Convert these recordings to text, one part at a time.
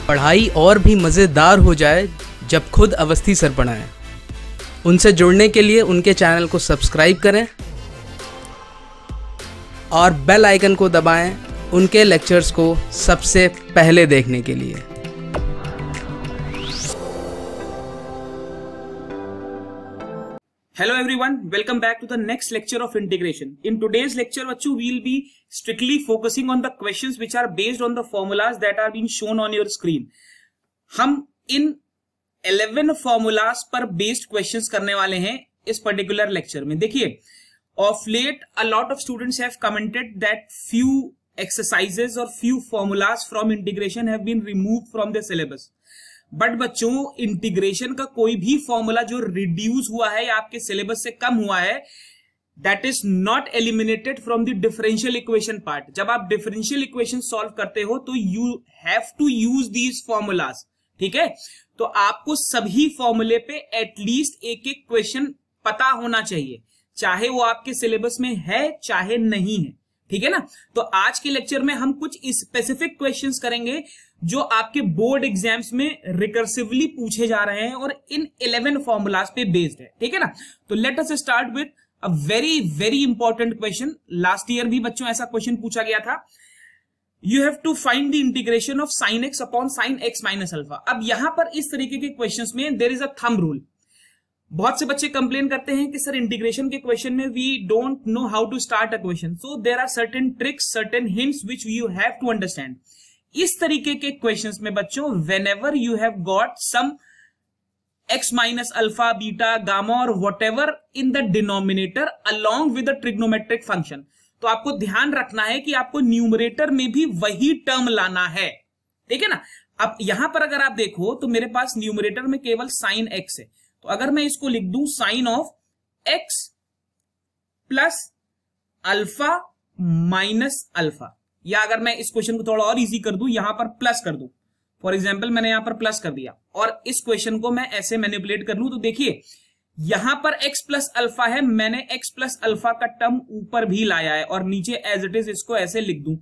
पढ़ाई और भी मज़ेदार हो जाए जब खुद अवस्थी सर पढ़ाएं। उनसे जुड़ने के लिए उनके चैनल को सब्सक्राइब करें और बेल आइकन को दबाएं उनके लेक्चर्स को सबसे पहले देखने के लिए। Hello everyone, welcome back to the next lecture of integration. In today's lecture, bachcho, we'll be strictly focusing on the questions which are based on the formulas that are being shown on your screen. हम इन 11 formulas पर based questions करने वाले हैं इस particular lecture में। देखिए, of late a lot of students have commented that few exercises or few formulas from integration have been removed from the syllabus. But बच्चों, integration का कोई भी फॉर्मूला जो रिड्यूस हुआ है या आपके सिलेबस से कम हुआ है, that is not eliminated from the differential equation part. जब आप डिफरेंशियल इक्वेशन सॉल्व करते हो तो you have to use these formulas. ठीक है, तो आपको सभी फॉर्मूले पे एटलीस्ट एक एक क्वेश्चन पता होना चाहिए, चाहे वो आपके सिलेबस में है चाहे नहीं है। ठीक है ना। तो आज के लेक्चर में हम कुछ स्पेसिफिक क्वेश्चंस करेंगे जो आपके बोर्ड एग्जाम्स में रिकर्सिवली पूछे जा रहे हैं और इन 11 फॉर्मूलाज पे बेस्ड है। ठीक है ना। तो let us start with a very very important question. Last year भी बच्चों ऐसा क्वेश्चन पूछा गया था। You have to find the integration of sine x upon sine x minus alpha. अब यहां पर इस तरीके के क्वेश्चंस में there is a thumb rule. बहुत से बच्चे कंप्लेन करते हैं कि सर इंटीग्रेशन के क्वेश्चन में we don't know how to start a question, so there are certain tricks, certain hints which you have to understand. इस तरीके के क्वेश्चंस में बच्चों, whenever you have got some x minus alpha, beta, gamma और whatever in the denominator along with the trigonometric function, तो आपको ध्यान रखना है कि आपको न्यूमरेटर में भी वही टर्म लाना है। ठीक है ना। अब यहां पर अगर आप देखो तो मेरे पास न्यूमरेटर में केवल साइन एक्स है, तो अगर मैं इसको लिख दूं sine of x plus alpha minus alpha, या अगर मैं इस क्वेश्चन को थोड़ा और इजी कर दूं, यहां पर प्लस कर दूं। फॉर एग्जांपल मैंने यहां पर प्लस कर दिया और इस क्वेश्चन को मैं ऐसे मैनिपुलेट कर लूं, तो देखिए यहां पर x प्लस अल्फा है, मैंने x प्लस अल्फा का टर्म ऊपर भी लाया है और नीचे एज इट इज इसको ऐसे लिख दूं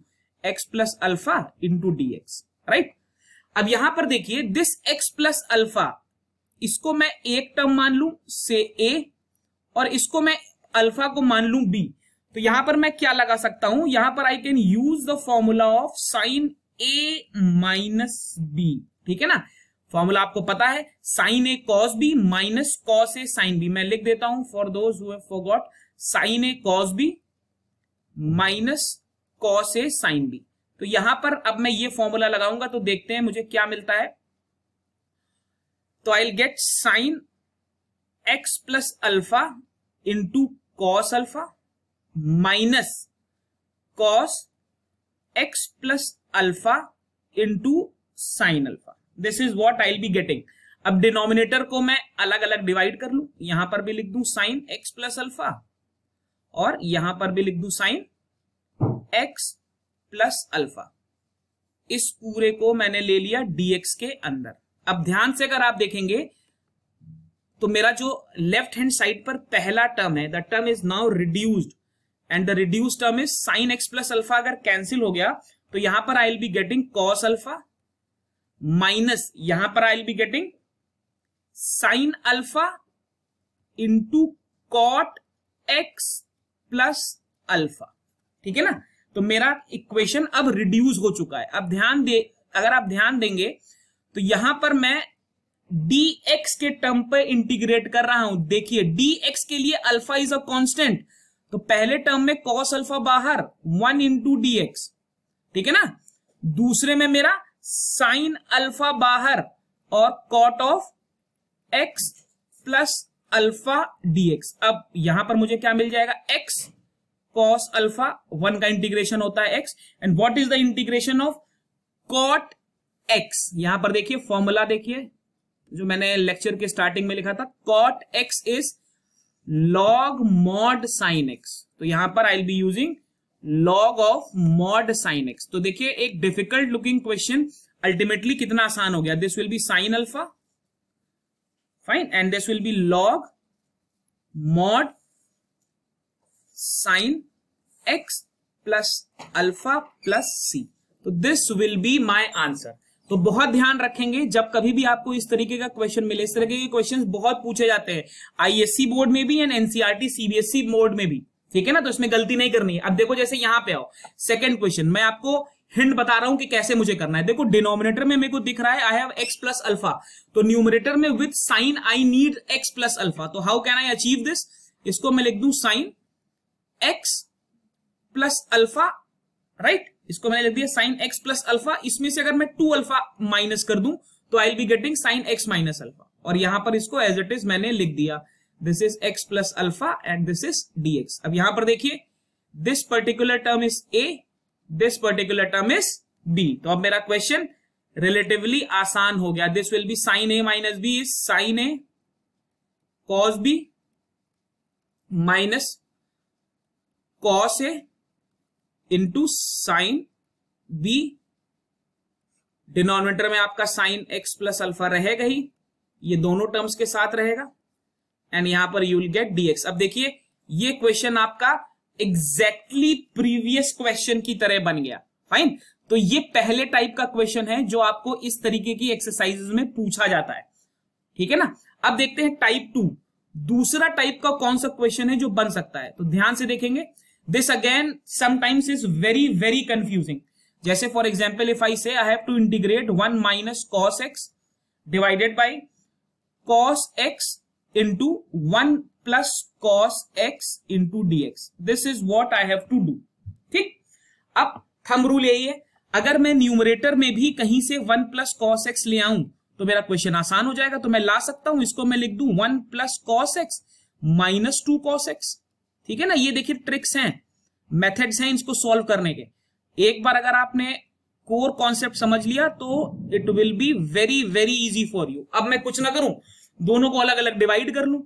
x plus alpha into D x. Right. अब यहां पर देखिए दिस x प्लस अल्फा, इसको मैं एक टर्म मान लूं से a और इसको मैं अल्फा को मान लूं b, तो यहां पर मैं क्या लगा सकता हूं, यहां पर I can use the formula of sine a minus b। ठीक है ना। फॉर्मूला आपको पता है, sine A cos B minus cos A sine B. मैं लिख देता हूं for those who have forgot, sine A cos B minus cos A sine B. तो यहां पर अब मैं ये फॉर्मूला लगाऊंगा तो देखते हैं मुझे क्या मिलता है। तो I will get sign x plus alpha into cos alpha minus cos x plus alpha into sine alpha. This is what I will be getting. अब डिनोमिनेटर को मैं अलग अलग डिवाइड कर लूं, यहां पर भी लिख दूं साइन एक्स प्लस अल्फा और यहां पर भी लिख दूं साइन एक्स प्लस अल्फा। इस पूरे को मैंने ले लिया dx के अंदर। अब ध्यान से अगर आप देखेंगे तो मेरा जो लेफ्ट हैंड साइड पर पहला टर्म है, the term is now reduced and the reduced term is sine x plus alpha. अगर कैंसिल हो गया तो यहां पर I will be getting cos alpha minus यहां पर I will be getting sine alpha into cot x plus alpha. ठीक है ना। तो मेरा इक्वेशन अब रिड्यूस हो चुका है। अब अगर आप ध्यान देंगे तो यहां पर मैं dx के टर्म पर इंटीग्रेट कर रहा हूं। देखिए dx के लिए अल्फा इज अ कांस्टेंट, तो पहले टर्म में cos अल्फा बाहर 1 इंटू डी एक्स। ठीक है ना। दूसरे में मेरा साइन अल्फा बाहर और cot of x plus alpha dx। अब यहां पर मुझे क्या मिल जाएगा, x cos अल्फा, 1 का इंटीग्रेशन होता है x, and what is the integration of cot x। यहां पर देखिए फॉर्मूला देखिए जो मैंने लेक्चर के स्टार्टिंग में लिखा था, cot x is log mod sin x। तो यहां पर I will be using log of mod sin x। तो देखिए एक डिफिकल्ट लुकिंग क्वेश्चन अल्टीमेटली कितना आसान हो गया। This will be sine alpha, fine, and this will be log mod sin x plus alpha plus C. तो this will be my answer. तो बहुत ध्यान रखेंगे जब कभी भी आपको इस तरीके का क्वेश्चन मिले। इस तरीके के क्वेश्चंस बहुत पूछे जाते हैं आईएससी बोर्ड में भी एंड एनसीईआरटी सीबीएसई बोर्ड में भी, ठीक है ना। तो इसमें गलती नहीं करनी है। अब देखो जैसे यहां पे आओ, सेकंड क्वेश्चन, मैं आपको हिंट बता रहा हूं कि कैसे मुझे करना है। देखो डिनोमिनेटर में मेरे को दिख रहा है I have x plus alpha, तो न्यूमरेटर में with sine I need x plus alpha. तो how can I achieve this? इसको मैं लिख दूं sine x plus alpha, right. इसको मैंने लिख दिया साइन x प्लस अल्फा। इसमें से अगर मैं 2 अल्फा माइनस कर दूं तो I will be getting sine x minus alpha, और यहां पर इसको एज इट इज मैंने लिख दिया, this is x plus alpha and this is dx। अब यहां पर देखिए this particular term is a, this particular term is b। तो अब मेरा क्वेश्चन रिलेटिवली आसान हो गया। This will be sine a minus b is sine a cos b minus cos a into sine b। Denominator में आपका sign x plus alpha रहेगा ही, ये दोनों टर्म्स के साथ रहेगा, एंड यहां पर यू विल गेट dx। अब देखिए ये क्वेश्चन आपका एग्जैक्टली प्रीवियस क्वेश्चन की तरह बन गया। फाइन, तो ये पहले टाइप का क्वेश्चन है जो आपको इस तरीके की एक्सरसाइजेज में पूछा जाता है, ठीक है ना। अब देखते हैं टाइप 2, दूसरा टाइप का कौन सा क्वेश्चन है जो बन सकता है। तो ध्यान से देखेंगे, this again sometimes is very very confusing. जैसे for example if I say I have to integrate 1 minus cos x divided by cos x into 1 plus cos x into dx, this is what I have to do, ठीक। अब thumb rule यही है, अगर मैं numerator में भी कहीं से 1 प्लस कॉस एक्स ले आऊं तो मेरा क्वेश्चन आसान हो जाएगा। तो मैं ला सकता हूं, इसको मैं लिख दूं 1 plus cos x minus 2 cos x, ठीक है ना। ये देखिए ट्रिक्स हैं, मेथड्स हैं इसको सॉल्व करने के। एक बार अगर आपने कोर कॉन्सेप्ट समझ लिया तो it will be very very easy for you. अब मैं कुछ ना करूं, दोनों को अलग अलग डिवाइड कर लूं,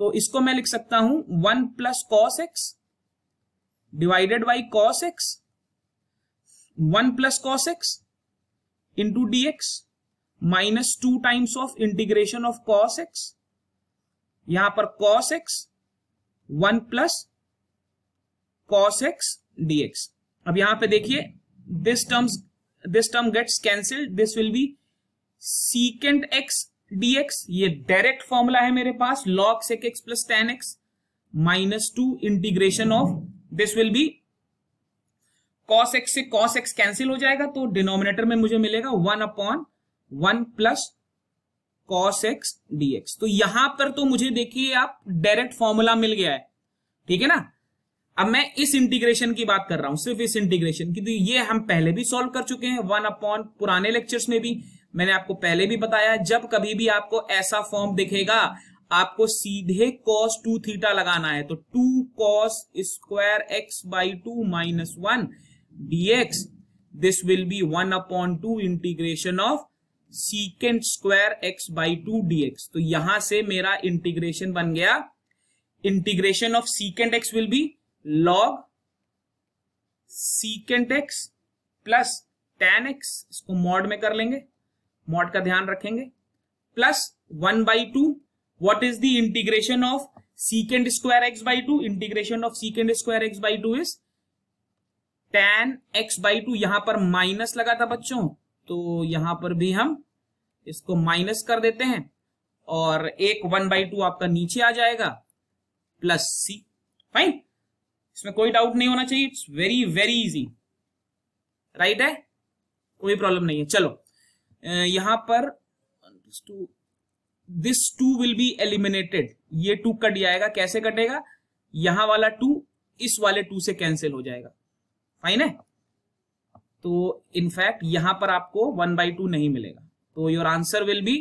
तो इसको मैं लिख सकता हूं 1 plus cos x divided by cos x, 1 plus cos x into dx minus 2 times of integration of cos x, यहां पर cos x 1 plus cos x dx। अब यहां पे देखिए this term gets cancelled, this will be secant x dx। ये direct formula है मेरे पास, log sec x plus tan x minus 2 integration of, this will be cos x से cos x cancel हो जाएगा, तो डिनोमिनेटर में मुझे मिलेगा 1/1 प्लस cos x dx। तो यहां पर तो मुझे देखिए आप डायरेक्ट फॉर्मूला मिल गया है, ठीक है ना। अब मैं इस इंटीग्रेशन की बात कर रहा हूं, सिर्फ इस इंटीग्रेशन की, तो ये हम पहले भी सॉल्व कर चुके हैं 1/, पुराने लेक्चर्स में भी मैंने आपको पहले भी बताया, जब कभी भी आपको ऐसा फॉर्म दिखेगा आपको सीधे cos 2 थीटा लगाना है। तो 2 cos square x by 2 minus 1 dx, this will B 1/2 integration of secant square x by 2 dx। तो यहां से मेरा इंटीग्रेशन बन गया, integration of secant x will be log secant x plus tan x, इसको मॉड में कर लेंगे, मॉड का ध्यान रखेंगे, plus 1/2, what is the integration of secant square x by 2, integration of secant square x by 2 is tan x by 2। यहां पर minus लगा था बच्चों, तो यहां पर भी हम इसको माइनस कर देते हैं, और एक 1/2 आपका नीचे आ जाएगा, प्लस c। फाइन, इसमें कोई डाउट नहीं होना चाहिए, it's very very easy, right है, कोई प्रॉब्लम नहीं है। चलो यहां पर दिस 2 विल बी एलिमिनेटेड, ये 2 कट जाएगा। कैसे कटेगा? यहां वाला 2 इस वाले 2 से कैंसिल हो जाएगा, फाइन है। तो इनफैक्ट यहां पर आपको 1/2 नहीं मिलेगा, तो your answer will be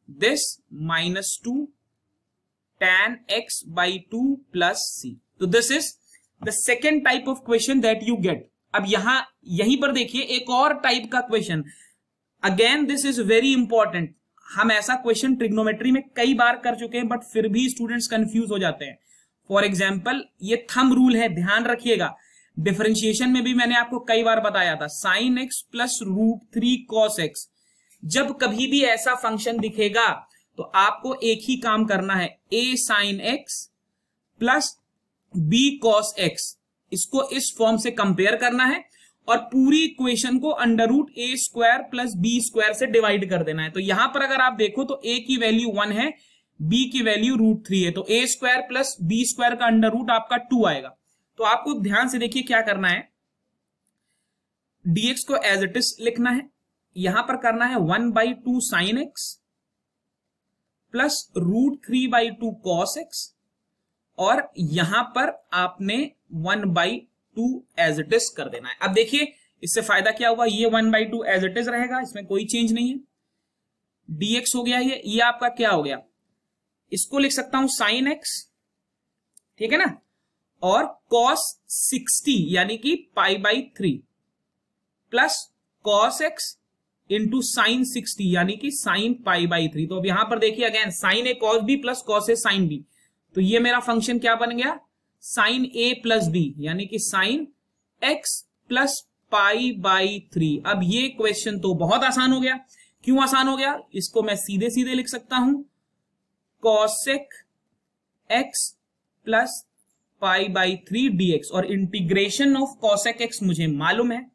this minus 2 tan x by 2 plus c। तो this is the second type of question that you get. अब यहीं पर देखिए एक और टाइप का question, again this is very important. हम ऐसा क्वेश्चन ट्रिग्नोमेट्री में कई बार कर चुके हैं, बट फिर भी स्टूडेंट्स कंफ्यूज हो जाते हैं। फॉर एग्जाम्पल ये थंब रूल है, ध्यान रखिएगा। डिफरेंशिएशन में भी मैंने आपको कई बार बताया था, sign x plus √3 cos x। जब कभी भी ऐसा फंक्शन दिखेगा तो आपको एक ही काम करना है, a sin x plus b cos x, इसको इस फॉर्म से कंपेयर करना है, और पूरी इक्वेशन को अंडर रूट ए स्क्वायर प्लस बी स्क्वायर से डिवाइड कर देना है। तो यहां पर अगर आप देखो तो a की वैल्यू 1 है, b की वैल्यू √3 है, तो a square plus b square का अंडर रूट आपका 2 आएगा। तो आपको ध्यान से देखिए क्या करना है, dx को एज इट इज लिखना है, यहां पर करना है 1/2 sin x plus √3/2 cos x, और यहां पर आपने 1/2 एज इट इज कर देना है। अब देखिए इससे फायदा क्या हुआ, ये 1/2 एज इट इज रहेगा, इसमें कोई चेंज नहीं है, dx हो गया ये आपका क्या हो गया, इसको लिख सकता हूं sin x, ठीक है ना, और cos 60 यानी कि π/3 plus cos x into sin 60 यानी कि sin π/3। तो अब यहां पर देखिए again sin a cos b plus cos a sin b, तो ये मेरा फंक्शन क्या बन गया, sin a प्लस b यानी कि sin x प्लस π/3। अब ये क्वेश्चन तो बहुत आसान हो गया। क्यों आसान हो गया, इसको मैं सीधे सीधे लिख सकता हूं cosec x प्लस π/3 dx, और इंटीग्रेशन ऑफ cosec x मुझे मालूम है,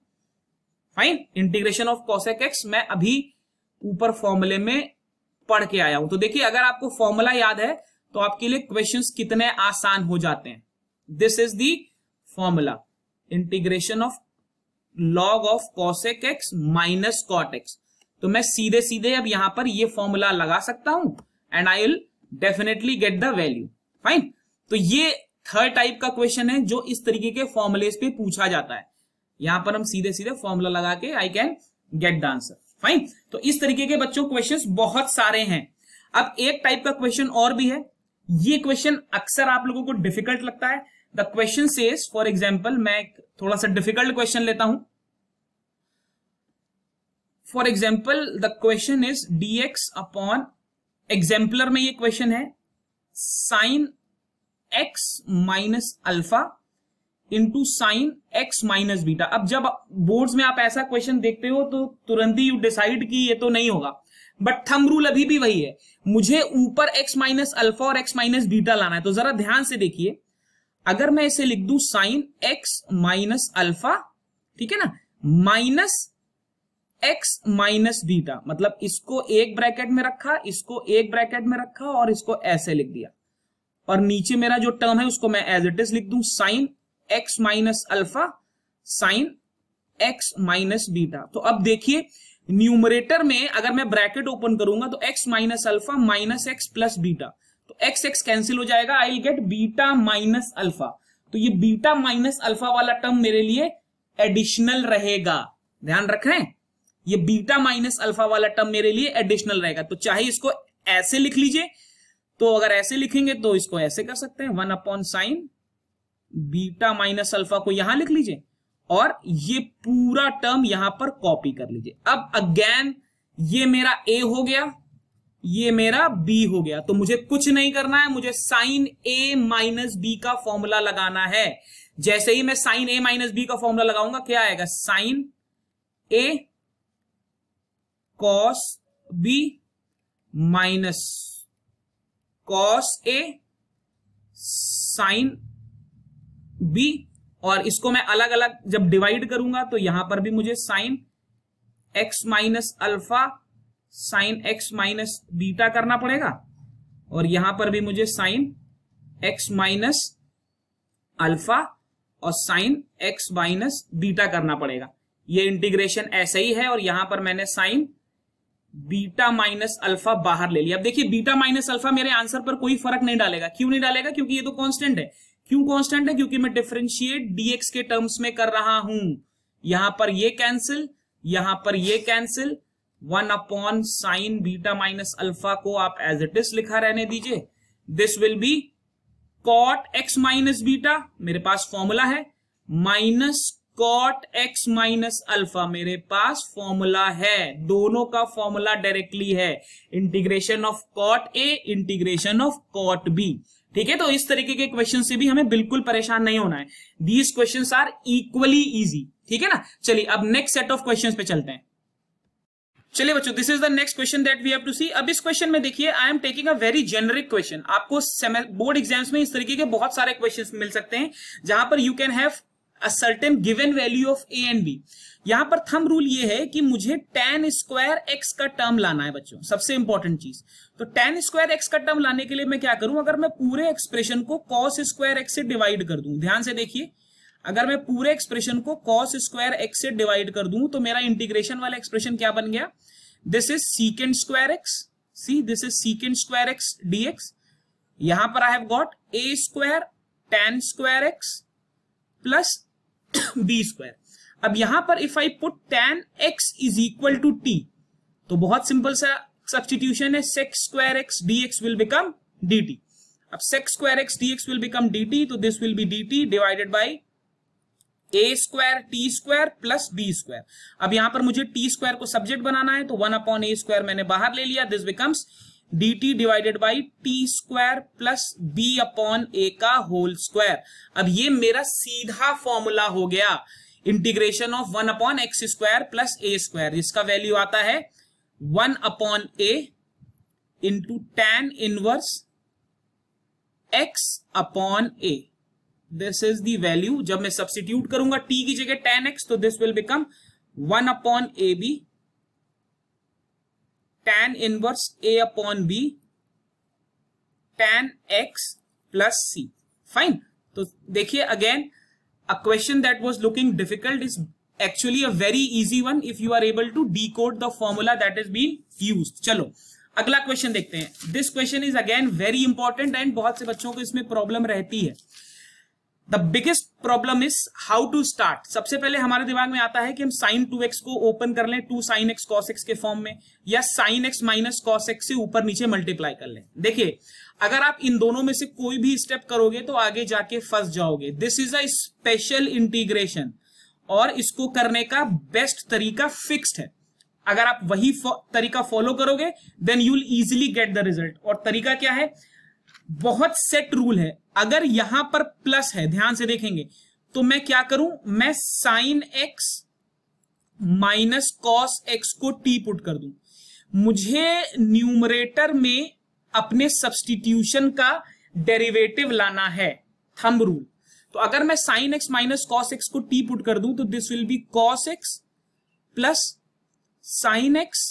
fine, integration of cosec x मैं अभी ऊपर फॉर्मूले में पढ़ के आया हूं। तो देखिए अगर आपको फॉर्मूला याद है तो आपके लिए क्वेश्चंस कितने आसान हो जाते हैं। This is the formula, integration of log of cosec x minus cot x। तो मैं सीधे सीधे अब यहां पर ये फॉर्मूला लगा सकता हूं and I will definitely get the value, fine. तो ये थर्ड टाइप का क्वेश्चन है जो इस तरीके के फॉर्मूलेस पे पूछा जाता है। यहां पर हम सीधे सीधे फॉर्मूला लगा के आई can get the answer, fine. तो इस तरीके के बच्चों क्वेश्चंस बहुत सारे हैं। अब एक टाइप का क्वेश्चन और भी है, ये क्वेश्चन अक्सर आप लोगों को डिफिकल्ट लगता है। The question says, for example मैं थोड़ा सा डिफिकल्ट क्वेश्चन लेता हूं। For example the question is dx upon, exemplar में ये क्वेश्चन है sin x minus alpha into sine x minus beta. अब जब बोर्ड्स में आप ऐसा क्वेश्चन देखते हो तो तुरंत ही यू डिसाइड कि ये तो नहीं होगा, बट थंब रूल अभी भी वही है, मुझे ऊपर x माइनस अल्फा और x माइनस बीटा लाना है। तो जरा ध्यान से देखिए, अगर मैं इसे लिख दूं साइन x माइनस अल्फा, ठीक है ना, माइनस x माइनस बीटा, मतलब इसको एक ब्रैकेट में रखा, इसको एक ब्रैकेट में रखा और इसको ऐसे लिख दिया, और नीचे मेरा जो टर्म है उसको मैं एज इट इज लिख दूं sine x minus alpha sine x minus beta. तो अब देखिए न्यूमरेटर में अगर मैं ब्रैकेट ओपन करूंगा तो x minus alpha minus x plus beta, तो x कैंसिल हो जाएगा, I will get beta minus alpha. तो ये बीटा माइनस अल्फा वाला टर्म मेरे लिए एडिशनल रहेगा, ध्यान रख रहे हैं, ये बीटा माइनस अल्फा वाला टर्म मेरे लिए एडिशनल रहेगा। तो चाहे इसको ऐसे लिख लीजिए, तो अगर ऐसे लिखेंगे तो इसको ऐसे कर सकते हैं, 1 upon sine beta minus alpha को यहां लिख लीजिए और ये पूरा टर्म यहां पर कॉपी कर लीजिए। अब अगेन ये मेरा a हो गया, ये मेरा b हो गया, तो मुझे कुछ नहीं करना है, मुझे साइन a माइनस b का फॉर्मूला लगाना है। जैसे ही मैं साइन a माइनस b का फॉर्मूला लगाऊंगा क्या आएगा, sine a cos b minus cos a sine b, और इसको मैं अलग अलग जब डिवाइड करूंगा तो यहां पर भी मुझे sine x minus alpha sine x minus beta करना पड़ेगा, और यहां पर भी मुझे साइन x माइनस अल्फा और साइन x माइनस बीटा करना पड़ेगा। ये इंटीग्रेशन ऐसे ही है, और यहां पर मैंने साइन बीटा माइनस अल्फा बाहर ले लिया। अब देखिए बीटा माइनस अल्फा मेरे आंसर पर कोई फर्क नहीं डालेगा। क्यों नहीं डालेगा, क्योंकि ये तो कांस्टेंट है। क्यों कांस्टेंट है, क्योंकि मैं डिफरेंशिएट dx के टर्म्स में कर रहा हूं। यहां पर ये कैंसिल, यहां पर ये cancel, 1 upon sine beta minus alpha को आप एज इट इज लिखा रहने दीजिए। This will be cot x minus beta, मेरे पास फॉर्मूला है, minus cot x minus alpha मेरे पास फॉर्मूला है। दोनों का फॉर्मूला डायरेक्टली है, integration of cot a integration of cot b। ठीक है, तो इस तरीके के क्वेश्चन से भी हमें बिल्कुल परेशान नहीं होना है। These questions are equally easy, ठीक है ना। चलिए अब नेक्स्ट सेट ऑफ क्वेश्चंस पे चलते हैं। चलिए बच्चों, this is the next question that we have to see. अब इस क्वेश्चन में देखिए, I am taking a very generic question. आपको बोर्ड एग्जाम्स में इस तरीके के बहुत सारे क्वेश्चंस मिल सकते हैं जहां पर you can have a certain given value of a and b. यहां पर थंब रूल ये है कि मुझे tan स्क्वायर x का टर्म लाना है बच्चों, सबसे इंपॉर्टेंट चीज। तो tan स्क्वायर x का टर्म लाने के लिए मैं क्या करूं, अगर मैं पूरे एक्सप्रेशन को cos स्क्वायर x से डिवाइड कर दूं, ध्यान से देखिए, अगर मैं पूरे एक्सप्रेशन को cos स्क्वायर x से डिवाइड कर दूं तो मेरा इंटीग्रेशन वाला एक्सप्रेशन क्या बन गया, this is secant square x, see this is secant square x dx। यहां पर I have got a square tan square x plus b square. अब यहां पर if I put tan x is equal to t, तो बहुत simple सा substitution है, sec square x dx will become dt। अब sec square x dx will become dt, तो this will be dt divided by a square t square plus b square. अब यहां पर मुझे t स्क्वायर को subject बनाना है, तो 1 अपॉन a स्क्वायर मैंने बाहर ले लिया, this becomes dt divided by t square plus b upon a का होल स्क्वायर। अब ये मेरा सीधा फॉर्मूला हो गया integration of 1 upon x square plus a square, जिसका वैल्यू आता है 1 upon a into tan inverse x upon a। This is the value. जब मैं सब्स्टिट्यूट करूंगा t की जगह tan x, तो this will become 1 upon A B tan inverse a अपॉन b tan x plus c। Fine. तो देखिए again a question that was looking difficult is actually a very easy one if you are able to decode the formula that is being used। चलो अगला question देखते हैं। This question is again very important and बहुत से बच्चों को इसमें problem रहती है। The biggest problem is how to start. सबसे पहले हमारे दिमाग में आता है कि हम sin 2x को ओपन कर लें 2 sin x cos x के फॉर्म में, या sin x minus cos x से ऊपर नीचे मल्टीप्लाई कर लें। देखिए अगर आप इन दोनों में से कोई भी स्टेप करोगे तो आगे जाके फंस जाओगे। This is a special integration और इसको करने का बेस्ट तरीका फिक्स्ड है। अगर आप वही तरीका फॉलो करोगे then you will easily get the result. और तरीका क्या है, बहुत सेट रूल है। अगर यहां पर प्लस है, ध्यान से देखेंगे, तो मैं क्या करूं, मैं sin x minus cos x को t पुट कर दूं। मुझे न्यूमरेटर में अपने सब्स्टिट्यूशन का डेरिवेटिव लाना है, थंब रूल। तो अगर मैं sin x minus cos x को t पुट कर दूं तो this will be cos x plus sin x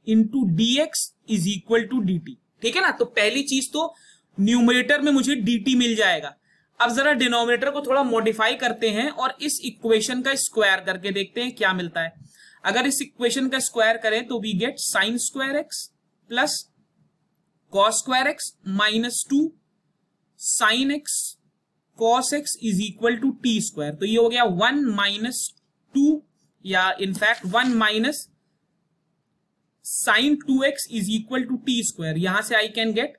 into dx is equal to dt। ठीक है ना। तो पहली चीज तो न्यूमरेटर में मुझे dt मिल जाएगा। अब जरा डिनोमिनेटर को थोड़ा मॉडिफाई करते हैं और इस इक्वेशन का स्क्वायर करके देखते हैं क्या मिलता है। अगर इस इक्वेशन का स्क्वायर करें तो we get sin square x plus cos square x minus 2 sin x cos x is equal to t square. तो ये हो गया 1 माइनस 2 या in fact 1 minus sin 2x is equal to t square. यहां से I can get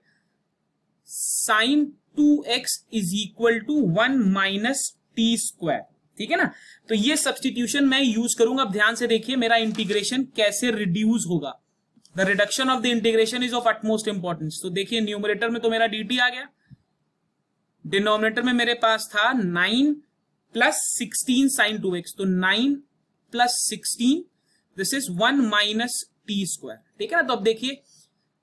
sin 2x is equal to 1 minus t square. ठीक है ना। तो ये सब्स्टिट्यूशन मैं यूज करूंगा। अब ध्यान से देखिए मेरा इंटीग्रेशन कैसे रिड्यूस होगा। The reduction of the integration is of utmost importance. तो देखिए न्यूमरेटर में तो मेरा dt आ गया, डिनोमिनेटर में मेरे पास था 9 प्लस 16 sin 2x, तो 9 plus 16 this is 1 minus t square. ठीक है ना। तो अब देखिए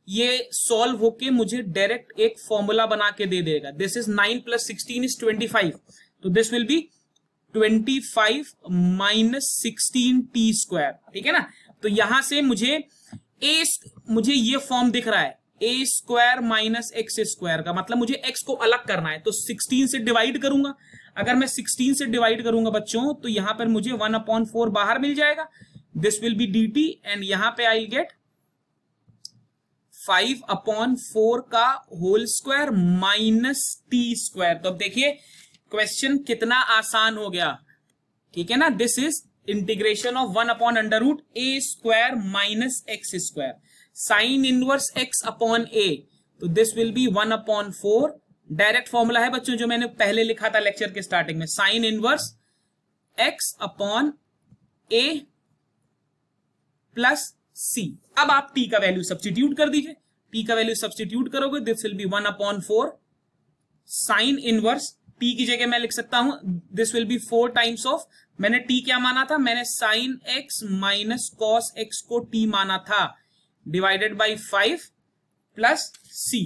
ये सॉल्व होके मुझे डायरेक्ट एक फॉर्मूला बना के दे देगा। दिस इज 9 प्लस 16 इज 25, तो this will B 25 minus 16 t square. ठीक है ना। तो यहां से मुझे ये फॉर्म दिख रहा है a square minus x square का, मतलब मुझे x को अलग करना है। तो 16 से डिवाइड करूंगा। अगर मैं 16 से डिवाइड करूंगा बच्चों तो यहां पर मुझे 1/4 बाहर मिल जाएगा, this will be dt and यहां पे आई गेट 5/4 का whole square minus t square. तो अब देखिए क्वेश्चन कितना आसान हो गया। ठीक है ना। This is integration of 1/√a square minus x square sine inverse x upon a। तो this will be 1/4। Direct formula है बच्चों जो मैंने पहले लिखा था लेक्चर के स्टार्टिंग में, sine inverse x upon a plus c। अब आप t का वैल्यू सब्स्टिट्यूट कर दीजिए। t का वैल्यू सब्स्टिट्यूट करोगे this will be 1/4 sine inverse, t की जगह मैं लिख सकता हूं this will be 4 times of, मैंने t क्या माना था, मैंने sine x minus cos x को t माना था, डिवाइडेड बाई 5 प्लस c।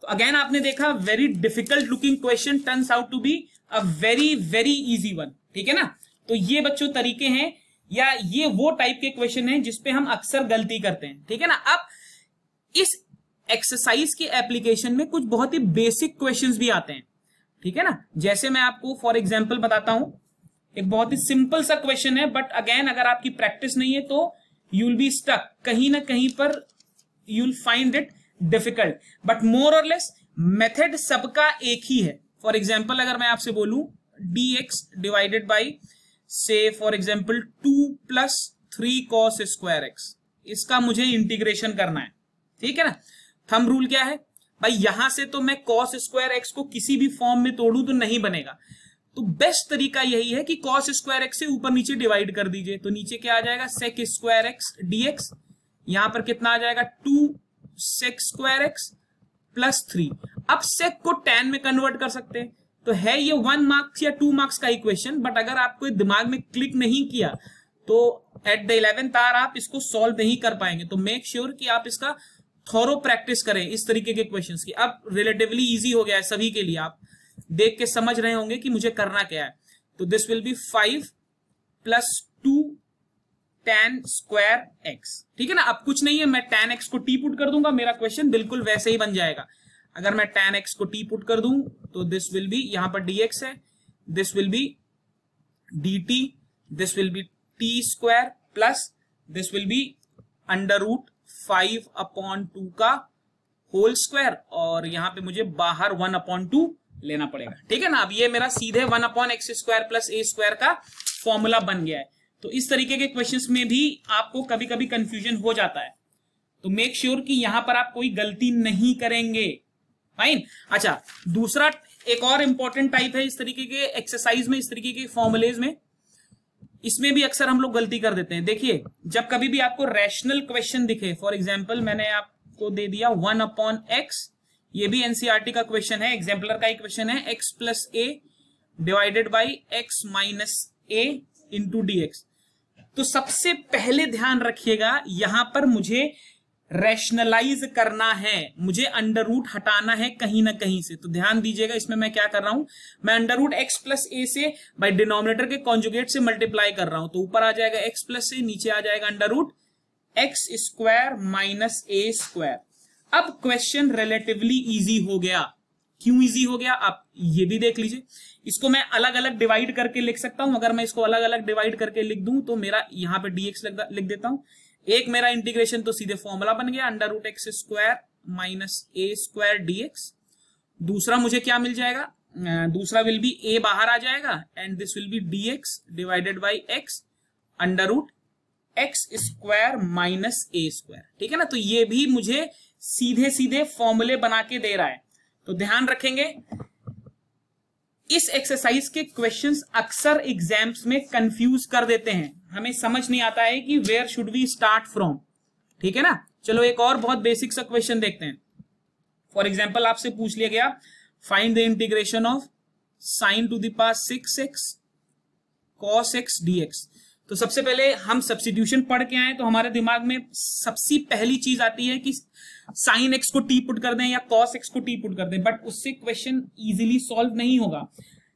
तो अगेन आपने देखा very difficult looking question turns out to be a very very easy one. ठीक है ना। तो ये बच्चों तरीके हैं, या ये वो टाइप के क्वेश्चन हैं जिसपे हम अक्सर गलती करते हैं, ठीक है ना। अब इस एक्सरसाइज के एप्लीकेशन में कुछ बहुत ही बेसिक क्वेश्चंस भी आते हैं, ठीक है ना। जैसे मैं आपको फॉर एग्जांपल बताता हूं, एक बहुत ही सिंपल सा क्वेश्चन है, बट अगेन अगर आपकी प्रैक्टिस नहीं है तो यू विल बी स्टक, कहीं ना कहीं पर you will find it difficult, but more और लेस मेथड सबका एक ही है। फॉर एग्जाम्पल अगर मैं आपसे बोलूं dx डिवाइडेड बाई से for example 2 + 3 cos square x, इसका मुझे इंटीग्रेशन करना है, ठीक है ना। थंब रूल क्या है भाई, यहां से तो मैं cos स्क्वायर एक्स को किसी भी फॉर्म में तोड़ूं तो नहीं बनेगा, तो बेस्ट तरीका यही है कि cos स्क्वायर एक्स से ऊपर नीचे डिवाइड कर दीजिए, तो नीचे क्या आ जाएगा sec स्क्वायर एक्स dx, यहां पर कितना आ जाएगा 2 sec स्क्वायर एक्स प्लस 3। अब sec को tan में कन्वर्ट कर सकते हैं, तो है ये 1 मार्क्स या 2 मार्क्स का इक्वेशन, बट अगर आपको दिमाग में क्लिक नहीं किया तो एट द 11th आवर आप इसको सॉल्व नहीं कर पाएंगे। तो मेक श्योर कि आप इसका थॉरो प्रैक्टिस करें इस तरीके के क्वेश्चंस की। अब रिलेटिवली इजी हो गया है सभी के लिए, आप देख के समझ रहे होंगे कि मुझे करना क्या है। तो this will B 5 + 2 tan square x, ठीक है ना। अब कुछ नहीं है, मैं tan x को t पुट कर दूंगा, मेरा क्वेश्चन बिल्कुल वैसे ही बन जाएगा। अगर मैं tan x को t पुट कर दूं तो दिस विल बी, यहां पर dx है, this will be dt, this will B t square plus this will B √5/2 का होल स्क्वायर, और यहां पे मुझे बाहर 1/2 लेना पड़ेगा, ठीक है ना। अब ये मेरा सीधे 1/x² + a² का फॉर्मूला बन गया है। तो इस तरीके के क्वेश्चंस में भी आपको कभी कभी कंफ्यूजन हो जाता है, तो मेक श्योर कि यहां पर आप कोई गलती नहीं करेंगे, फाइन। अच्छा, दूसरा एक और इंपॉर्टेंट टाइप है इस तरीके के एक्सरसाइज में, इस तरीके के फॉर्मूलेज में, इसमें भी अक्सर हम लोग गलती कर देते हैं। देखिए, जब कभी भी आपको रैशनल क्वेश्चन दिखे, फॉर एग्जाम्पल मैंने आपको दे दिया 1/x, ये भी एनसीईआरटी का क्वेश्चन है, एग्जाम्पलर का ही क्वेश्चन है, x + a divided by x - a into dx। तो सबसे पहले ध्यान रखिएगा, यहां पर मुझे रैशनलाइज करना है, मुझे अंडर रूट हटाना है कहीं ना कहीं से। तो ध्यान दीजिएगा, इसमें मैं क्या कर रहा हूं, मैं अंडर रूट x + a से बाय डिनोमिनेटर के कॉन्जुगेट से मल्टीप्लाई कर रहा हूं, तो ऊपर आ जाएगा x + a, नीचे आ जाएगा अंडर रूट x² - a²। अब क्वेश्चन रिलेटिवली इजी हो गया। क्यों इजी हो गया, आप ये भी देख लीजिए। इसको मैं अलग अलग डिवाइड करके लिख सकता हूं, अगर मैं इसको अलग अलग डिवाइड करके लिख दूं तो मेरा यहां पे dx लिख देता हूं। एक मेरा इंटीग्रेशन तो सीधे फॉर्मूला बन गया, under root x² - a² dx। दूसरा मुझे क्या मिल जाएगा, दूसरा विल बी a बाहर आ जाएगा, and this will be dx divided by x under root x² - a², ठीक है ना। तो ये भी मुझे सीधे सीधे फॉर्मूले बना के दे रहा है। तो ध्यान रखेंगे, इस एक्सरसाइज के क्वेश्चंस अक्सर एग्जाम्स में कंफ्यूज कर देते हैं, हमें समझ नहीं आता है कि where should we start from, ठीक है ना। चलो एक और बहुत बेसिक सा क्वेश्चन देखते हैं। फॉर एग्जाम्पल आपसे पूछ लिया गया, find the integration of sin to the power 6x cos x dx। तो सबसे पहले हम सब्स्टिट्यूशन पढ़ के आए, तो हमारे दिमाग में सबसे पहली चीज आती है कि sin x को t पुट कर दें या cos x को t पुट कर दें, बट उससे क्वेश्चन इजीली सॉल्व नहीं होगा।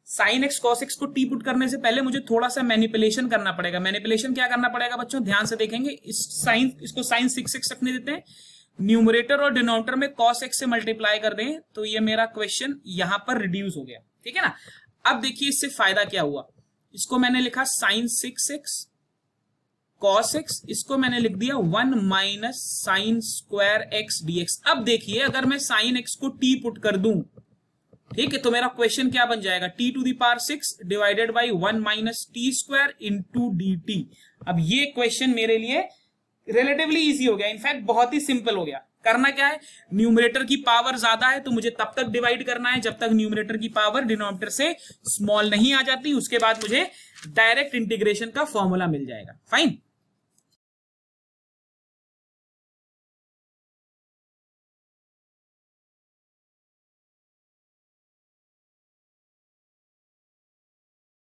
sin x cos x को t पुट करने से पहले मुझे थोड़ा सा मैनिपुलेशन करना पड़ेगा। मैनिपुलेशन क्या करना पड़ेगा बच्चों, ध्यान से देखेंगे। इसको sin 6x रखने देते हैं, न्यूमरेटर और डिनोमिनेटर में cos x से मल्टीप्लाई कर दें, तो ये मेरा क्वेश्चन यहां पर रिड्यूस हो गया, ठीक है ना। अब देखिए इससे फायदा क्या हुआ, इसको मैंने लिखा sin 6x cos x, इसको मैंने लिख दिया 1 - sin स्क्वायर x dx। अब देखिए अगर मैं sin x को t पुट कर दूं, ठीक है, तो मेरा क्वेश्चन क्या बन जाएगा, t to the power 6 divided by 1 - t² into dt। अब ये क्वेश्चन मेरे लिए रिलेटिवली इजी हो गया, इनफैक्ट बहुत ही सिंपल हो गया। करना क्या है, न्यूमरेटर की पावर ज्यादा है तो मुझे तब तक डिवाइड करना है जब तक न्यूमरेटर की पावर डिनोमिनेटर से स्मॉल नहीं आ जाती, उसके बाद मुझे डायरेक्ट इंटीग्रेशन का फॉर्मूला मिल जाएगा, फाइन।